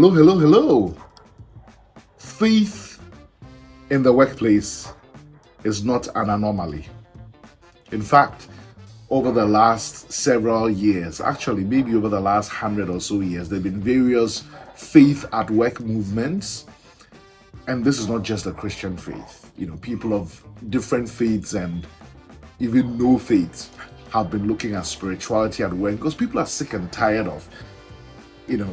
Hello, hello, hello. Faith in the workplace is not an anomaly. In fact, over the last several years, actually maybe over the last 100 or so years, there have been various faith at work movements. And this is not just a Christian faith. People of different faiths and even no faiths have been looking at spirituality at work because people are sick and tired of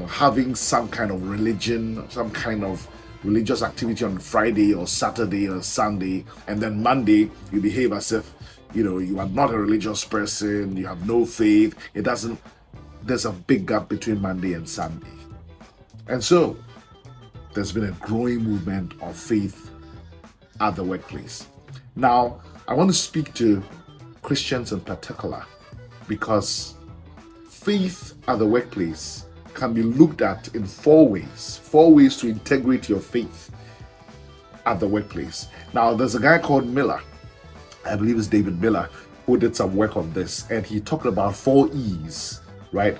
having some kind of religion, some kind of religious activity on Friday or Saturday or Sunday, and then Monday you behave as if you are not a religious person, you have no faith. There's a big gap between Monday and Sunday. And so there's been a growing movement of faith at the workplace. Now, I want to speak to Christians in particular because faith at the workplace can be looked at in four ways to integrate your faith at the workplace. Now, there's a guy called Miller, I believe it's David Miller, who did some work on this, and he talked about 4 E's, right?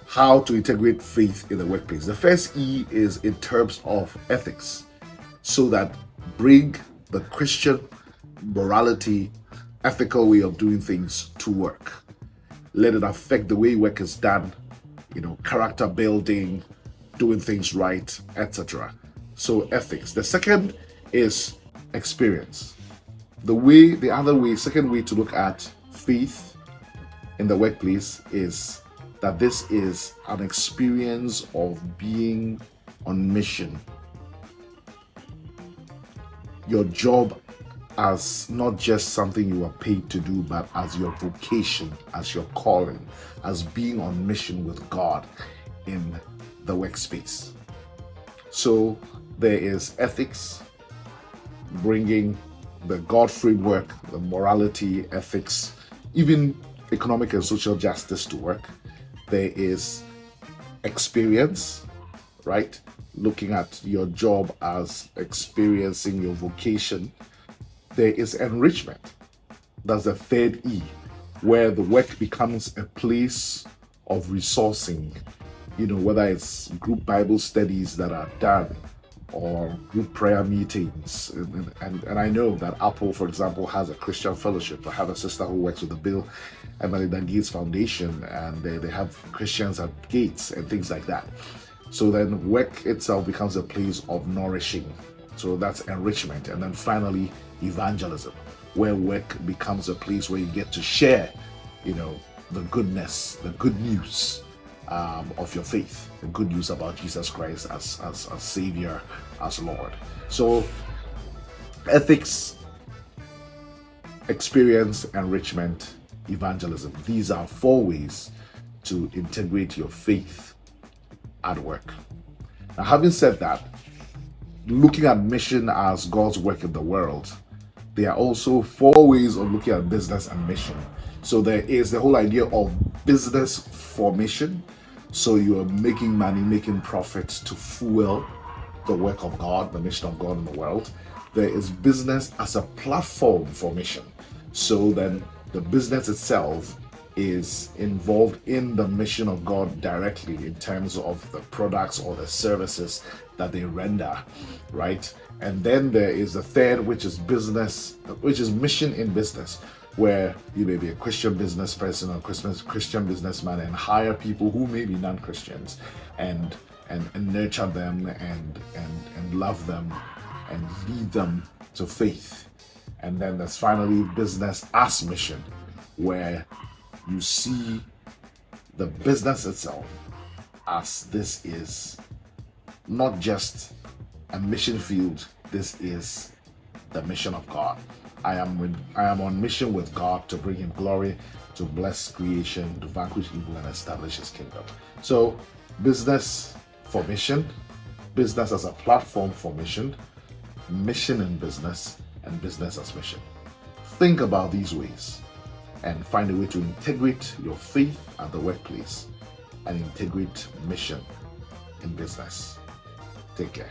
How to integrate faith in the workplace. The first E is in terms of ethics, so that bring the Christian morality, ethical way of doing things to work. Let it affect the way work is done, character building, doing things right, etc. So ethics. The second is experience. Second way to look at faith in the workplace is that this is an experience of being on mission. Your job as not just something you are paid to do, but as your vocation, as your calling, as being on mission with God in the workspace. So there is ethics, bringing the God framework, the morality, ethics, even economic and social justice to work. There is experience, right? Looking at your job as experiencing your vocation. There is enrichment. That's the third E, where the work becomes a place of resourcing, whether it's group Bible studies that are done or group prayer meetings. And I know that Apple, for example, has a Christian fellowship. I have a sister who works with the Bill and Melinda Gates Foundation, and they have Christians at Gates and things like that. So then work itself becomes a place of nourishing. So that's enrichment. And then finally, evangelism, where work becomes a place where you get to share, the goodness, the good news of your faith, the good news about Jesus Christ as Savior, as Lord. So ethics, experience, enrichment, evangelism. These are 4 ways to integrate your faith at work. Now, having said that, looking at mission as God's work in the world, there are also 4 ways of looking at business and mission. So there is the whole idea of business for mission. So you are making money, making profits to fuel the work of God, the mission of God in the world. There is business as a platform for mission. So then the business itself is involved in the mission of God directly in terms of the products or the services that they render, right? And then there is the third, which is mission in business, where you may be a Christian business person or Christian businessman and hire people who may be non-Christians and nurture them and love them and lead them to faith. And then there's finally business as mission, where you see the business itself as this is not just a mission field, this is the mission of God. I am on mission with God to bring him glory, to bless creation, to vanquish evil and establish his kingdom. So business for mission, business as a platform for mission, mission in business, and business as mission. Think about these ways and find a way to integrate your faith at the workplace and integrate mission in business. Take care.